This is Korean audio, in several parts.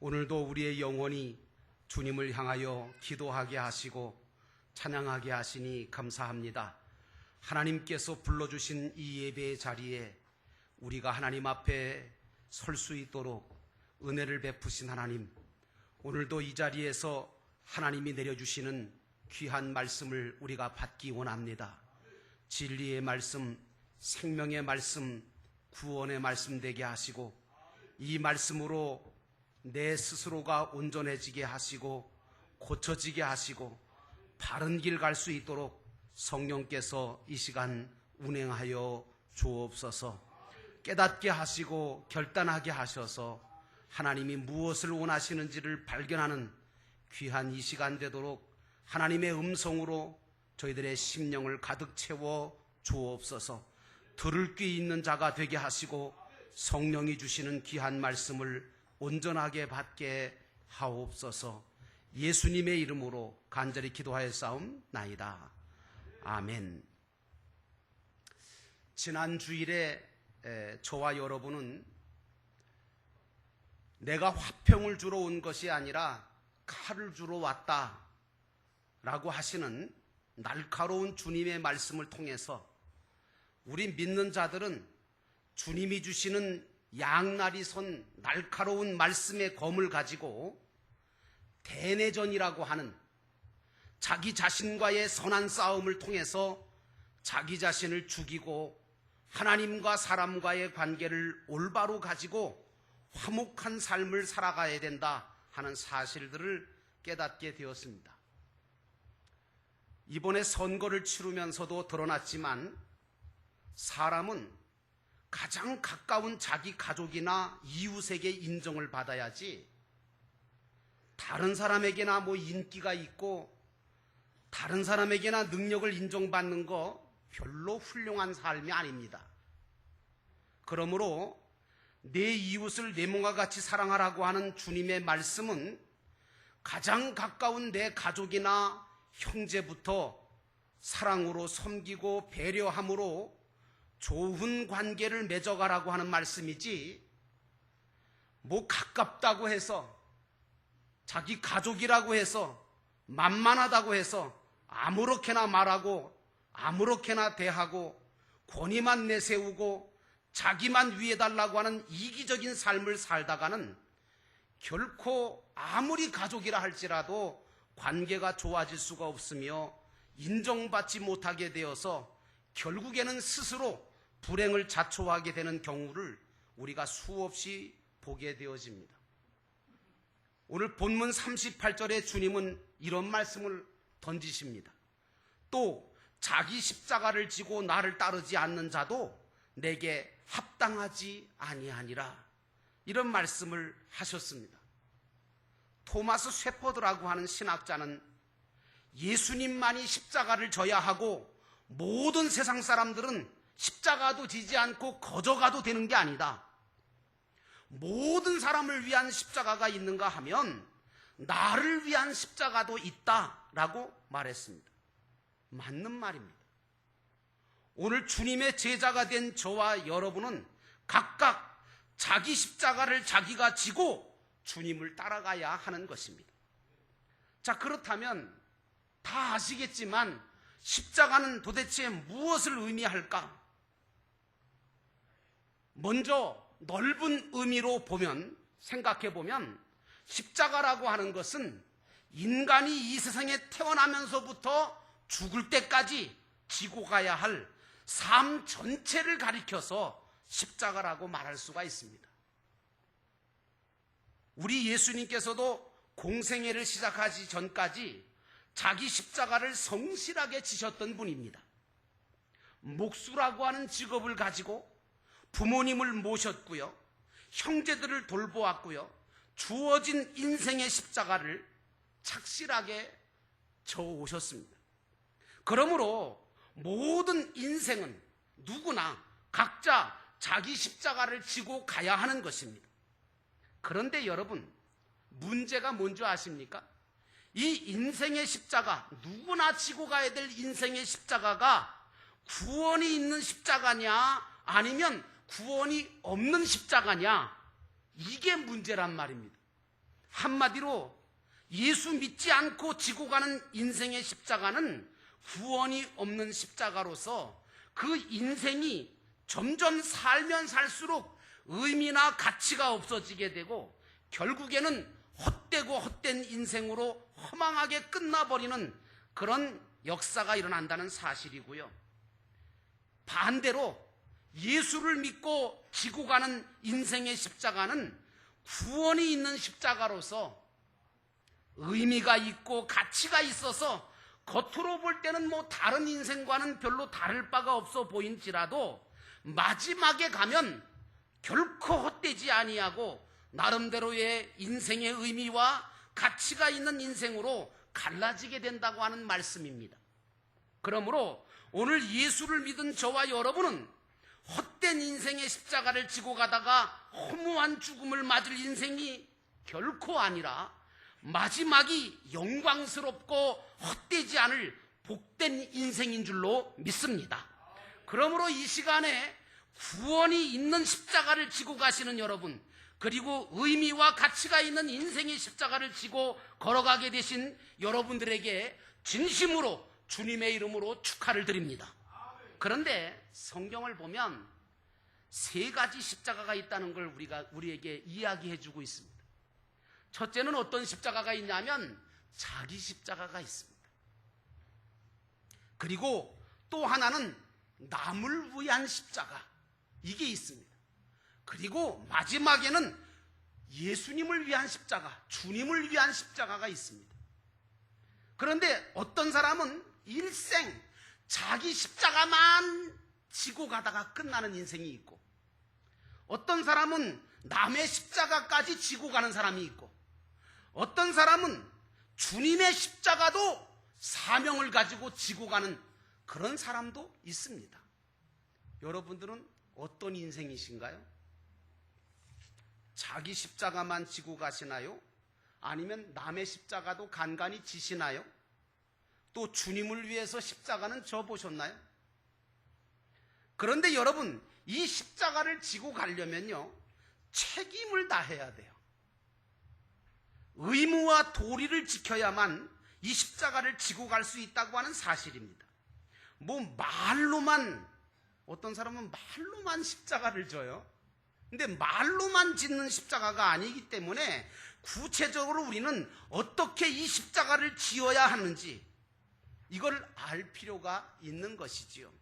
오늘도 우리의 영혼이 주님을 향하여 기도하게 하시고 찬양하게 하시니 감사합니다. 하나님께서 불러주신 이 예배의 자리에 우리가 하나님 앞에 설 수 있도록 은혜를 베푸신 하나님, 오늘도 이 자리에서 하나님이 내려주시는 귀한 말씀을 우리가 받기 원합니다. 진리의 말씀, 생명의 말씀, 구원의 말씀 되게 하시고 이 말씀으로 내 스스로가 온전해지게 하시고 고쳐지게 하시고 바른 길 갈 수 있도록 성령께서 이 시간 운행하여 주옵소서. 깨닫게 하시고 결단하게 하셔서 하나님이 무엇을 원하시는지를 발견하는 귀한 이 시간 되도록 하나님의 음성으로 저희들의 심령을 가득 채워 주옵소서. 들을 귀 있는 자가 되게 하시고 성령이 주시는 귀한 말씀을 온전하게 받게 하옵소서. 예수님의 이름으로 간절히 기도하였사옵나이다. 아멘. 지난 주일에 저와 여러분은 내가 화평을 주러 온 것이 아니라 칼을 주러 왔다 라고 하시는 날카로운 주님의 말씀을 통해서 우리 믿는 자들은 주님이 주시는 양날이 선 날카로운 말씀의 검을 가지고 대내전이라고 하는 자기 자신과의 선한 싸움을 통해서 자기 자신을 죽이고 하나님과 사람과의 관계를 올바로 가지고 화목한 삶을 살아가야 된다 하는 사실들을 깨닫게 되었습니다. 이번에 선거를 치르면서도 드러났지만 사람은 가장 가까운 자기 가족이나 이웃에게 인정을 받아야지 다른 사람에게나 인기가 있고 다른 사람에게나 능력을 인정받는 거 별로 훌륭한 삶이 아닙니다. 그러므로 내 이웃을 내 몸과 같이 사랑하라고 하는 주님의 말씀은 가장 가까운 내 가족이나 형제부터 사랑으로 섬기고 배려함으로 좋은 관계를 맺어가라고 하는 말씀이지, 가깝다고 해서 자기 가족이라고 해서 만만하다고 해서 아무렇게나 말하고 아무렇게나 대하고 권위만 내세우고 자기만 위해달라고 하는 이기적인 삶을 살다가는 결코 아무리 가족이라 할지라도 관계가 좋아질 수가 없으며 인정받지 못하게 되어서 결국에는 스스로 불행을 자초하게 되는 경우를 우리가 수없이 보게 되어집니다. 오늘 본문 38절에 주님은 이런 말씀을 던지십니다. 또 자기 십자가를 지고 나를 따르지 않는 자도 내게 합당하지 아니하니라, 이런 말씀을 하셨습니다. 토마스 셰퍼드라고 하는 신학자는 예수님만이 십자가를 져야 하고 모든 세상 사람들은 십자가도 지지 않고 거저가도 되는 게 아니다. 모든 사람을 위한 십자가가 있는가 하면 나를 위한 십자가도 있다라고 말했습니다. 맞는 말입니다. 오늘 주님의 제자가 된 저와 여러분은 각각 자기 십자가를 자기가 지고 주님을 따라가야 하는 것입니다. 자, 그렇다면 다 아시겠지만 십자가는 도대체 무엇을 의미할까? 먼저 넓은 의미로 생각해 보면 십자가라고 하는 것은 인간이 이 세상에 태어나면서부터 죽을 때까지 지고 가야 할 삶 전체를 가리켜서 십자가라고 말할 수가 있습니다. 우리 예수님께서도 공생애를 시작하기 전까지 자기 십자가를 성실하게 지셨던 분입니다. 목수라고 하는 직업을 가지고 부모님을 모셨고요, 형제들을 돌보았고요, 주어진 인생의 십자가를 착실하게 져오셨습니다. 그러므로 모든 인생은 누구나 각자 자기 십자가를 지고 가야 하는 것입니다. 그런데 여러분, 문제가 뭔지 아십니까? 이 인생의 십자가, 누구나 지고 가야 될 인생의 십자가가 구원이 있는 십자가냐 아니면 구원이 없는 십자가냐, 이게 문제란 말입니다. 한마디로 예수 믿지 않고 지고 가는 인생의 십자가는 구원이 없는 십자가로서 그 인생이 점점 살면 살수록 의미나 가치가 없어지게 되고 결국에는 헛되고 헛된 인생으로 허망하게 끝나버리는 그런 역사가 일어난다는 사실이고요. 반대로 예수를 믿고 지고 가는 인생의 십자가는 구원이 있는 십자가로서 의미가 있고 가치가 있어서 겉으로 볼 때는 다른 인생과는 별로 다를 바가 없어 보인지라도 마지막에 가면 결코 헛되지 아니하고 나름대로의 인생의 의미와 가치가 있는 인생으로 갈라지게 된다고 하는 말씀입니다. 그러므로 오늘 예수를 믿은 저와 여러분은 헛된 인생의 십자가를 지고 가다가 허무한 죽음을 맞을 인생이 결코 아니라 마지막이 영광스럽고 헛되지 않을 복된 인생인 줄로 믿습니다. 그러므로 이 시간에 구원이 있는 십자가를 지고 가시는 여러분, 그리고 의미와 가치가 있는 인생의 십자가를 지고 걸어가게 되신 여러분들에게 진심으로 주님의 이름으로 축하를 드립니다. 그런데 성경을 보면 세 가지 십자가가 있다는 걸 우리에게 이야기해 주고 있습니다. 첫째는 어떤 십자가가 있냐면 자기 십자가가 있습니다. 그리고 또 하나는 남을 위한 십자가, 이게 있습니다. 그리고 마지막에는 예수님을 위한 십자가, 주님을 위한 십자가가 있습니다. 그런데 어떤 사람은 일생 자기 십자가만 지고 가다가 끝나는 인생이 있고, 어떤 사람은 남의 십자가까지 지고 가는 사람이 있고, 어떤 사람은 주님의 십자가도 사명을 가지고 지고 가는 그런 사람도 있습니다. 여러분들은 어떤 인생이신가요? 자기 십자가만 지고 가시나요? 아니면 남의 십자가도 간간히 지시나요? 또 주님을 위해서 십자가는 져보셨나요? 그런데 여러분, 이 십자가를 지고 가려면요, 책임을 다해야 돼요. 의무와 도리를 지켜야만 이 십자가를 지고 갈 수 있다고 하는 사실입니다. 말로만, 어떤 사람은 말로만 십자가를 져요. 근데 말로만 짓는 십자가가 아니기 때문에 구체적으로 우리는 어떻게 이 십자가를 지어야 하는지 이걸 알 필요가 있는 것이지요.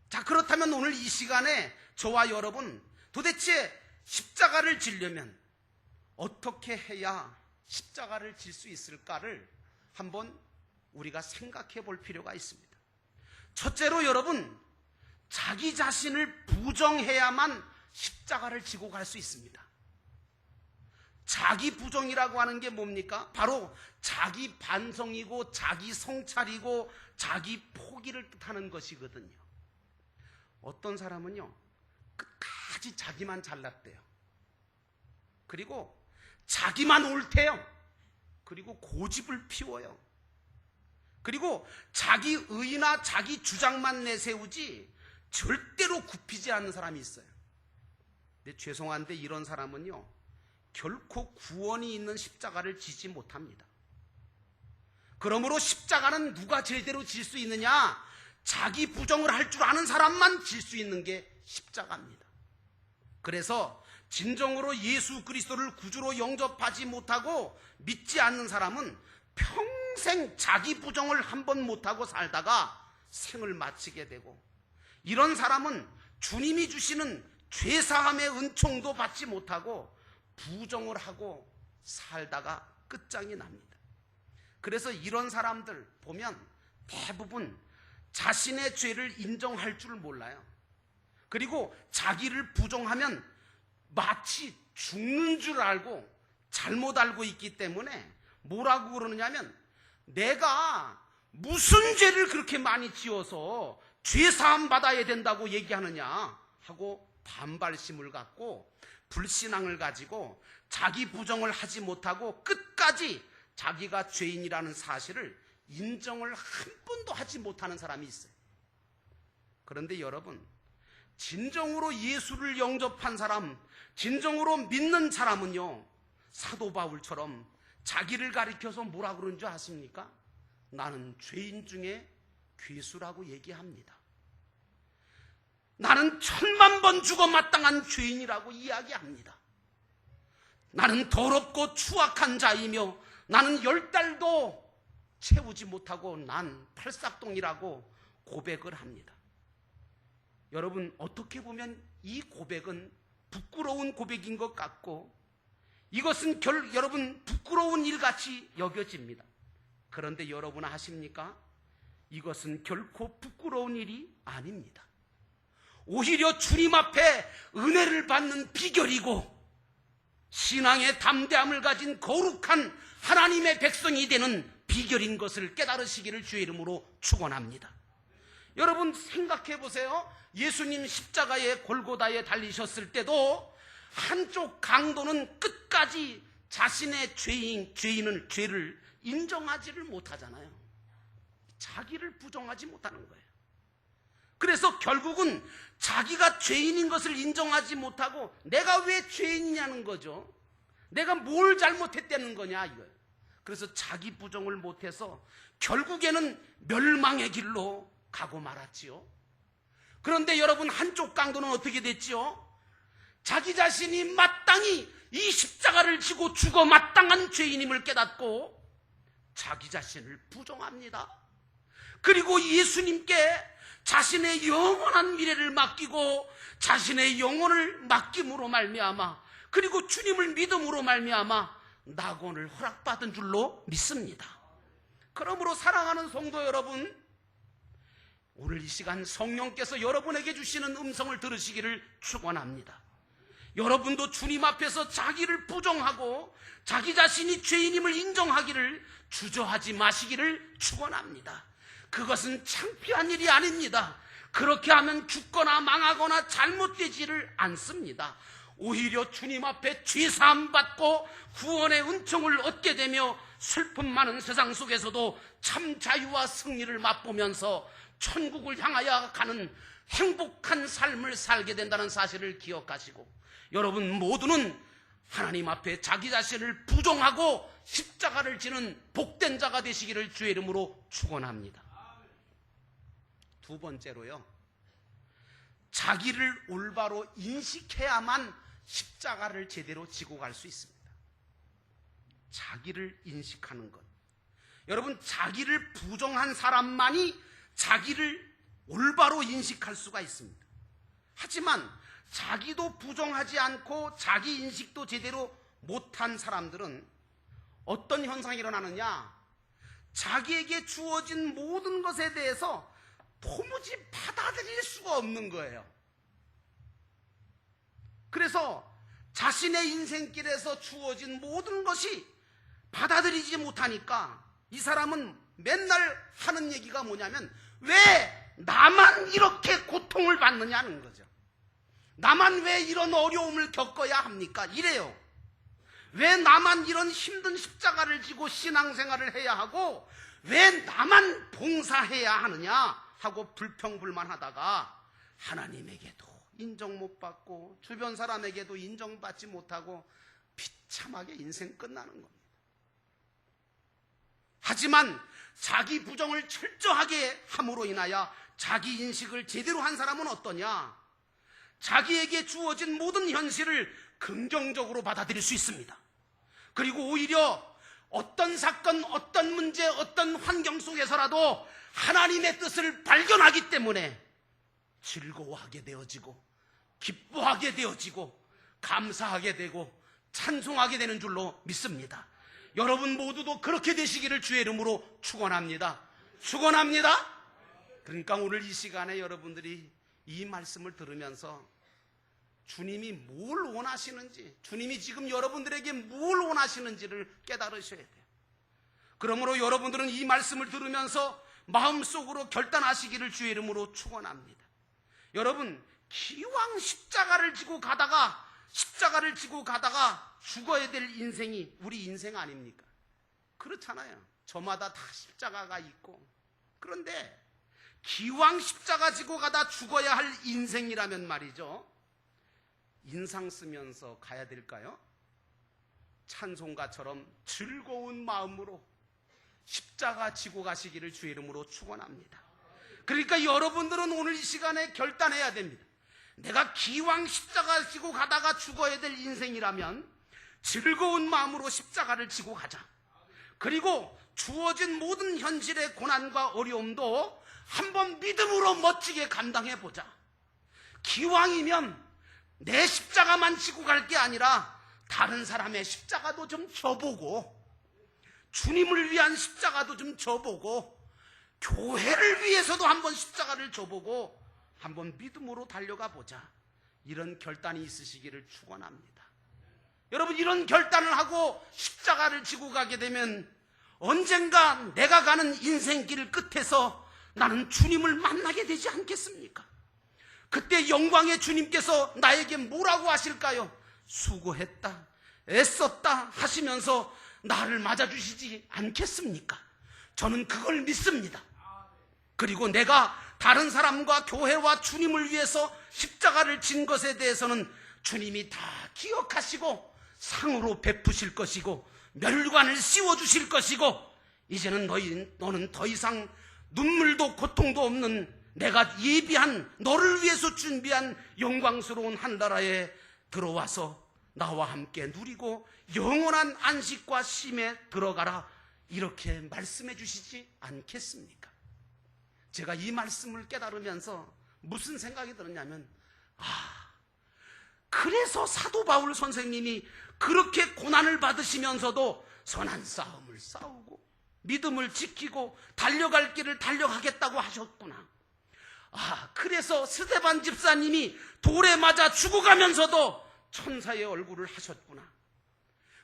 자, 그렇다면 오늘 이 시간에 저와 여러분, 도대체 십자가를 지려면 어떻게 해야 십자가를 질 수 있을까를 한번 우리가 생각해 볼 필요가 있습니다. 첫째로 여러분, 자기 자신을 부정해야만 십자가를 지고 갈 수 있습니다. 자기 부정이라고 하는 게 뭡니까? 바로 자기 반성이고 자기 성찰이고 자기 포기를 뜻하는 것이거든요. 어떤 사람은요, 끝까지 자기만 잘났대요. 그리고 자기만 옳대요. 그리고 고집을 피워요. 그리고 자기 의나 자기 주장만 내세우지 절대로 굽히지 않는 사람이 있어요. 근데 죄송한데 이런 사람은요, 결코 구원이 있는 십자가를 지지 못합니다. 그러므로 십자가는 누가 제대로 질 수 있느냐? 자기 부정을 할 줄 아는 사람만 질 수 있는 게 십자가입니다. 그래서 진정으로 예수 그리스도를 구주로 영접하지 못하고 믿지 않는 사람은 평생 자기 부정을 한 번 못하고 살다가 생을 마치게 되고, 이런 사람은 주님이 주시는 죄사함의 은총도 받지 못하고 부정을 하고 살다가 끝장이 납니다. 그래서 이런 사람들 보면 대부분 자신의 죄를 인정할 줄 몰라요. 그리고 자기를 부정하면 마치 죽는 줄 알고 잘못 알고 있기 때문에 뭐라고 그러느냐면, 내가 무슨 죄를 그렇게 많이 지어서 죄사함 받아야 된다고 얘기하느냐 하고 반발심을 갖고 불신앙을 가지고 자기 부정을 하지 못하고 끝까지 자기가 죄인이라는 사실을 인정을 한 번도 하지 못하는 사람이 있어요. 그런데 여러분, 진정으로 예수를 영접한 사람, 진정으로 믿는 사람은요, 사도 바울처럼 자기를 가리켜서 뭐라 그러는 줄 아십니까? 나는 죄인 중에 괴수라고 얘기합니다. 나는 1000만 번 죽어 마땅한 죄인이라고 이야기합니다. 나는 더럽고 추악한 자이며 나는 10달도 채우지 못하고 난 팔싹동이라고 고백을 합니다. 여러분, 어떻게 보면 이 고백은 부끄러운 고백인 것 같고 이것은 여러분 부끄러운 일같이 여겨집니다. 그런데 여러분 아십니까? 이것은 결코 부끄러운 일이 아닙니다. 오히려 주님 앞에 은혜를 받는 비결이고 신앙의 담대함을 가진 거룩한 하나님의 백성이 되는 비결인 것을 깨달으시기를 주의 이름으로 축원합니다. 여러분 생각해 보세요. 예수님 십자가의 골고다에 달리셨을 때도 한쪽 강도는 끝까지 자신의 죄를 인정하지를 못하잖아요. 자기를 부정하지 못하는 거예요. 그래서 결국은 자기가 죄인인 것을 인정하지 못하고 내가 왜 죄인이냐는 거죠. 내가 뭘 잘못했다는 거냐 이거예요. 그래서 자기 부정을 못해서 결국에는 멸망의 길로 가고 말았지요. 그런데 여러분 한쪽 강도는 어떻게 됐지요? 자기 자신이 마땅히 이 십자가를 지고 죽어 마땅한 죄인임을 깨닫고 자기 자신을 부정합니다. 그리고 예수님께 자신의 영원한 미래를 맡기고 자신의 영혼을 맡김으로 말미암아 그리고 주님을 믿음으로 말미암아 낙원을 허락받은 줄로 믿습니다. 그러므로 사랑하는 성도 여러분, 오늘 이 시간 성령께서 여러분에게 주시는 음성을 들으시기를 축원합니다. 여러분도 주님 앞에서 자기를 부정하고 자기 자신이 죄인임을 인정하기를 주저하지 마시기를 축원합니다. 그것은 창피한 일이 아닙니다. 그렇게 하면 죽거나 망하거나 잘못되지를 않습니다. 오히려 주님 앞에 죄사함 받고 구원의 은총을 얻게 되며 슬픔 많은 세상 속에서도 참 자유와 승리를 맛보면서 천국을 향하여 가는 행복한 삶을 살게 된다는 사실을 기억하시고 여러분 모두는 하나님 앞에 자기 자신을 부정하고 십자가를 지는 복된 자가 되시기를 주의 이름으로 축원합니다. 두 번째로요, 자기를 올바로 인식해야만 십자가를 제대로 지고 갈 수 있습니다. 자기를 인식하는 것. 여러분, 자기를 부정한 사람만이 자기를 올바로 인식할 수가 있습니다. 하지만 자기도 부정하지 않고 자기 인식도 제대로 못한 사람들은 어떤 현상이 일어나느냐? 자기에게 주어진 모든 것에 대해서 도무지 받아들일 수가 없는 거예요. 그래서 자신의 인생길에서 주어진 모든 것이 받아들이지 못하니까 이 사람은 맨날 하는 얘기가 뭐냐면 왜 나만 이렇게 고통을 받느냐는 거죠. 나만 왜 이런 어려움을 겪어야 합니까? 이래요. 왜 나만 이런 힘든 십자가를 지고 신앙생활을 해야 하고 왜 나만 봉사해야 하느냐 하고 불평불만하다가 하나님에게도 인정 못 받고 주변 사람에게도 인정받지 못하고 비참하게 인생 끝나는 겁니다. 하지만 자기 부정을 철저하게 함으로 인하여 자기 인식을 제대로 한 사람은 어떠냐? 자기에게 주어진 모든 현실을 긍정적으로 받아들일 수 있습니다. 그리고 오히려 어떤 사건, 어떤 문제, 어떤 환경 속에서라도 하나님의 뜻을 발견하기 때문에 즐거워하게 되어지고 기뻐하게 되어지고 감사하게 되고 찬송하게 되는 줄로 믿습니다. 여러분 모두도 그렇게 되시기를 주의 이름으로 축원합니다. 축원합니다. 그러니까 오늘 이 시간에 여러분들이 이 말씀을 들으면서 주님이 뭘 원하시는지, 주님이 지금 여러분들에게 뭘 원하시는지를 깨달으셔야 돼요. 그러므로 여러분들은 이 말씀을 들으면서 마음속으로 결단하시기를 주의 이름으로 축원합니다. 여러분, 기왕 십자가를 지고 가다가 죽어야 될 인생이 우리 인생 아닙니까? 그렇잖아요. 저마다 다 십자가가 있고. 그런데 기왕 십자가 지고 가다 죽어야 할 인생이라면 말이죠, 인상 쓰면서 가야 될까요? 찬송가처럼 즐거운 마음으로 십자가 지고 가시기를 주의 이름으로 축원합니다. 그러니까 여러분들은 오늘 이 시간에 결단해야 됩니다. 내가 기왕 십자가 지고 가다가 죽어야 될 인생이라면 즐거운 마음으로 십자가를 지고 가자. 그리고 주어진 모든 현실의 고난과 어려움도 한번 믿음으로 멋지게 감당해보자. 기왕이면 내 십자가만 지고 갈 게 아니라 다른 사람의 십자가도 좀 져보고, 주님을 위한 십자가도 좀 져보고, 교회를 위해서도 한번 십자가를 져보고 한번 믿음으로 달려가 보자. 이런 결단이 있으시기를 축원합니다. 여러분, 이런 결단을 하고 십자가를 지고 가게 되면 언젠가 내가 가는 인생길 끝에서 나는 주님을 만나게 되지 않겠습니까? 그때 영광의 주님께서 나에게 뭐라고 하실까요? 수고했다, 애썼다 하시면서 나를 맞아주시지 않겠습니까? 저는 그걸 믿습니다. 그리고 내가 다른 사람과 교회와 주님을 위해서 십자가를 진 것에 대해서는 주님이 다 기억하시고 상으로 베푸실 것이고 멸관을 씌워주실 것이고, 이제는 너는 더 이상 눈물도 고통도 없는 내가 예비한, 너를 위해서 준비한 영광스러운 한 나라에 들어와서 나와 함께 누리고 영원한 안식과 쉼에 들어가라, 이렇게 말씀해 주시지 않겠습니까? 제가 이 말씀을 깨달으면서 무슨 생각이 들었냐면, 그래서 사도 바울 선생님이 그렇게 고난을 받으시면서도 선한 싸움을 싸우고 믿음을 지키고 달려갈 길을 달려가겠다고 하셨구나. 그래서 스데반 집사님이 돌에 맞아 죽어가면서도 천사의 얼굴을 하셨구나.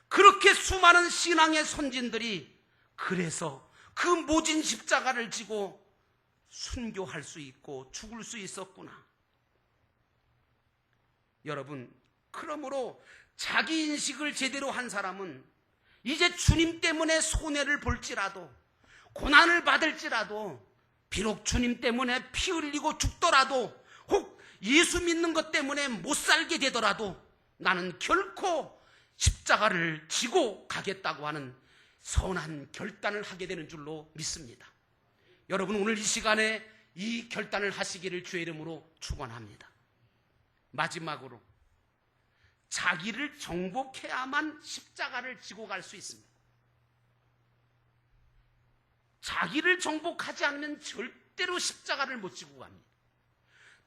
그렇게 수많은 신앙의 선진들이 그래서 그 모진 십자가를 지고 순교할 수 있고 죽을 수 있었구나. 여러분, 그러므로 자기 인식을 제대로 한 사람은 이제 주님 때문에 손해를 볼지라도, 고난을 받을지라도, 비록 주님 때문에 피 흘리고 죽더라도, 혹 예수 믿는 것 때문에 못 살게 되더라도 나는 결코 십자가를 지고 가겠다고 하는 선한 결단을 하게 되는 줄로 믿습니다. 여러분, 오늘 이 시간에 이 결단을 하시기를 주의 이름으로 축원합니다. 마지막으로, 자기를 정복해야만 십자가를 지고 갈 수 있습니다. 자기를 정복하지 않으면 절대로 십자가를 못 지고 갑니다.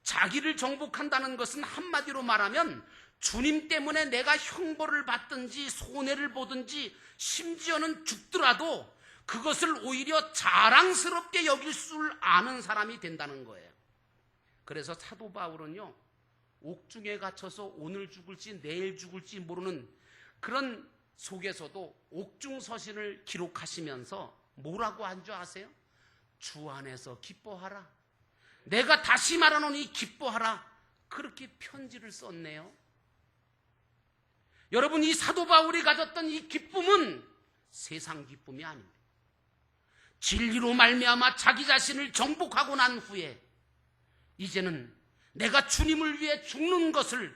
자기를 정복한다는 것은 한마디로 말하면 주님 때문에 내가 형벌을 받든지 손해를 보든지 심지어는 죽더라도 그것을 오히려 자랑스럽게 여길 줄 아는 사람이 된다는 거예요. 그래서 사도 바울은요, 옥중에 갇혀서 오늘 죽을지 내일 죽을지 모르는 그런 속에서도 옥중 서신을 기록하시면서 뭐라고 한 줄 아세요? 주 안에서 기뻐하라. 내가 다시 말하노니 기뻐하라. 그렇게 편지를 썼네요. 여러분, 이 사도 바울이 가졌던 이 기쁨은 세상 기쁨이 아닙니다. 진리로 말미암아 자기 자신을 정복하고 난 후에 이제는 내가 주님을 위해 죽는 것을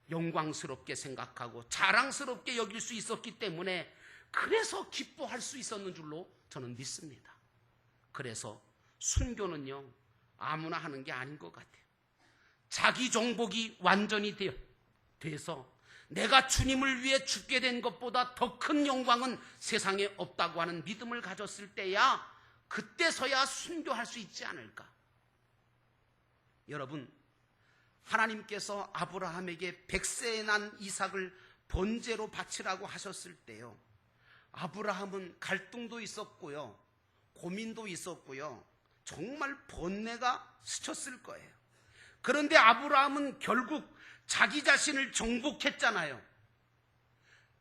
영광스럽게 생각하고 자랑스럽게 여길 수 있었기 때문에 그래서 기뻐할 수 있었는 줄로 저는 믿습니다. 그래서 순교는요, 아무나 하는 게 아닌 것 같아요. 자기 정복이 완전히 돼서 내가 주님을 위해 죽게 된 것보다 더 큰 영광은 세상에 없다고 하는 믿음을 가졌을 때야, 그때서야 순교할 수 있지 않을까. 여러분, 하나님께서 아브라함에게 100세에 난 이삭을 번제로 바치라고 하셨을 때요, 아브라함은 갈등도 있었고요, 고민도 있었고요, 정말 번뇌가 스쳤을 거예요. 그런데 아브라함은 결국 자기 자신을 정복했잖아요.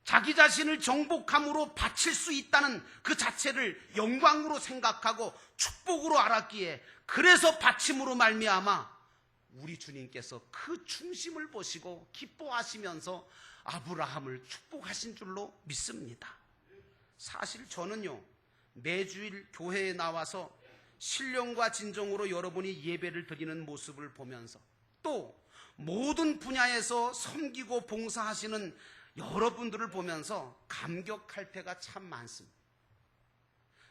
자기 자신을 정복함으로 바칠 수 있다는 그 자체를 영광으로 생각하고 축복으로 알았기에, 그래서 바침으로 말미암아 우리 주님께서 그 중심을 보시고 기뻐하시면서 아브라함을 축복하신 줄로 믿습니다. 사실 저는요, 매주일 교회에 나와서 신령과 진정으로 여러분이 예배를 드리는 모습을 보면서, 또 모든 분야에서 섬기고 봉사하시는 여러분들을 보면서 감격할 때가 참 많습니다.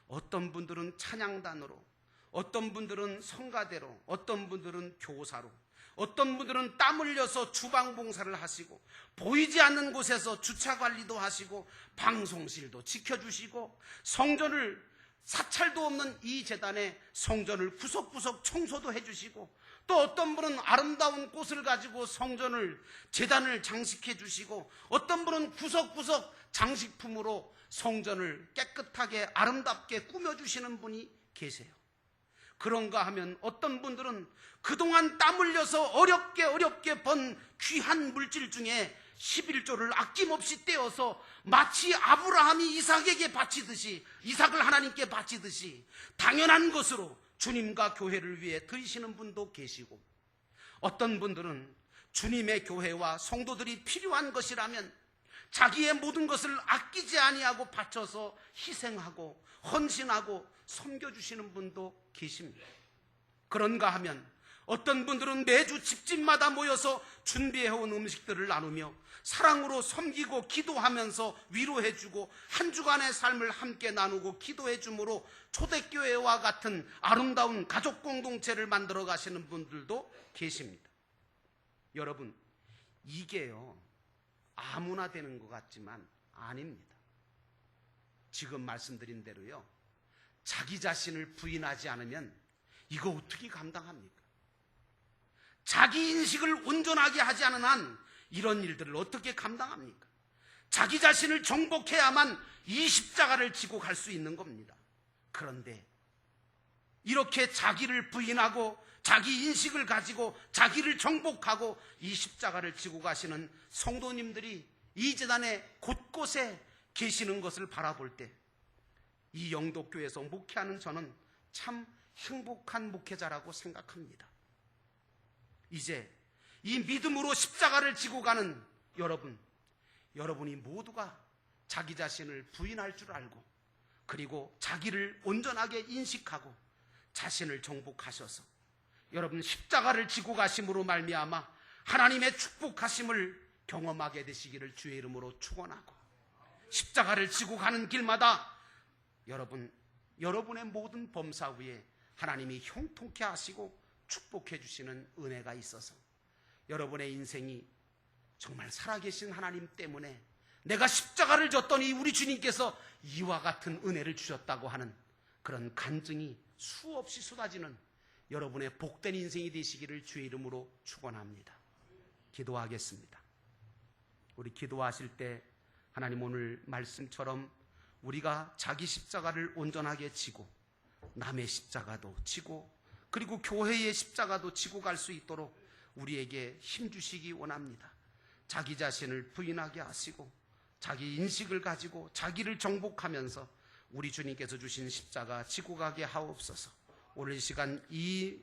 어떤 분들은 찬양단으로, 어떤 분들은 성가대로, 어떤 분들은 교사로, 어떤 분들은 땀 흘려서 주방 봉사를 하시고, 보이지 않는 곳에서 주차 관리도 하시고, 방송실도 지켜주시고, 성전을, 사찰도 없는 이 재단에 성전을 구석구석 청소도 해주시고, 또 어떤 분은 아름다운 꽃을 가지고 성전을, 재단을 장식해 주시고, 어떤 분은 구석구석 장식품으로 성전을 깨끗하게 아름답게 꾸며주시는 분이 계세요. 그런가 하면 어떤 분들은 그동안 땀 흘려서 어렵게 번 귀한 물질 중에 11조를 아낌없이 떼어서 마치 아브라함이 이삭에게 바치듯이, 이삭을 하나님께 바치듯이 당연한 것으로 주님과 교회를 위해 드리시는 분도 계시고, 어떤 분들은 주님의 교회와 성도들이 필요한 것이라면 자기의 모든 것을 아끼지 아니하고 바쳐서 희생하고 헌신하고 섬겨주시는 분도 계십니다. 그런가 하면 어떤 분들은 매주 집집마다 모여서 준비해온 음식들을 나누며 사랑으로 섬기고 기도하면서 위로해주고 한 주간의 삶을 함께 나누고 기도해줌으로 초대교회와 같은 아름다운 가족 공동체를 만들어 가시는 분들도 계십니다. 여러분, 이게요, 아무나 되는 것 같지만 아닙니다. 지금 말씀드린 대로요, 자기 자신을 부인하지 않으면 이거 어떻게 감당합니까? 자기 인식을 온전하게 하지 않은 한 이런 일들을 어떻게 감당합니까? 자기 자신을 정복해야만 이 십자가를 지고 갈 수 있는 겁니다. 그런데 이렇게 자기를 부인하고 자기 인식을 가지고 자기를 정복하고 이 십자가를 지고 가시는 성도님들이 이 재단의 곳곳에 계시는 것을 바라볼 때 이 영도교회에서 목회하는 저는 참 행복한 목회자라고 생각합니다. 이제 이 믿음으로 십자가를 지고 가는 여러분이 모두가 자기 자신을 부인할 줄 알고, 그리고 자기를 온전하게 인식하고 자신을 정복하셔서 여러분 십자가를 지고 가심으로 말미암아 하나님의 축복하심을 경험하게 되시기를 주의 이름으로 축원하고, 십자가를 지고 가는 길마다 여러분의 모든 범사 위에 하나님이 형통케 하시고 축복해 주시는 은혜가 있어서 여러분의 인생이 정말 살아계신 하나님 때문에 내가 십자가를 졌더니 우리 주님께서 이와 같은 은혜를 주셨다고 하는 그런 간증이 수없이 쏟아지는 여러분의 복된 인생이 되시기를 주의 이름으로 축원합니다. 기도하겠습니다. 우리 기도하실 때 하나님, 오늘 말씀처럼 우리가 자기 십자가를 온전하게 지고 남의 십자가도 지고 그리고 교회의 십자가도 지고 갈 수 있도록 우리에게 힘주시기 원합니다. 자기 자신을 부인하게 하시고 자기 인식을 가지고 자기를 정복하면서 우리 주님께서 주신 십자가 지고 가게 하옵소서. 오늘 이 시간 이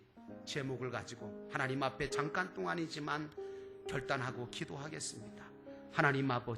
제목을 가지고 하나님 앞에 잠깐 동안이지만 결단하고 기도하겠습니다. 하나님 아버지,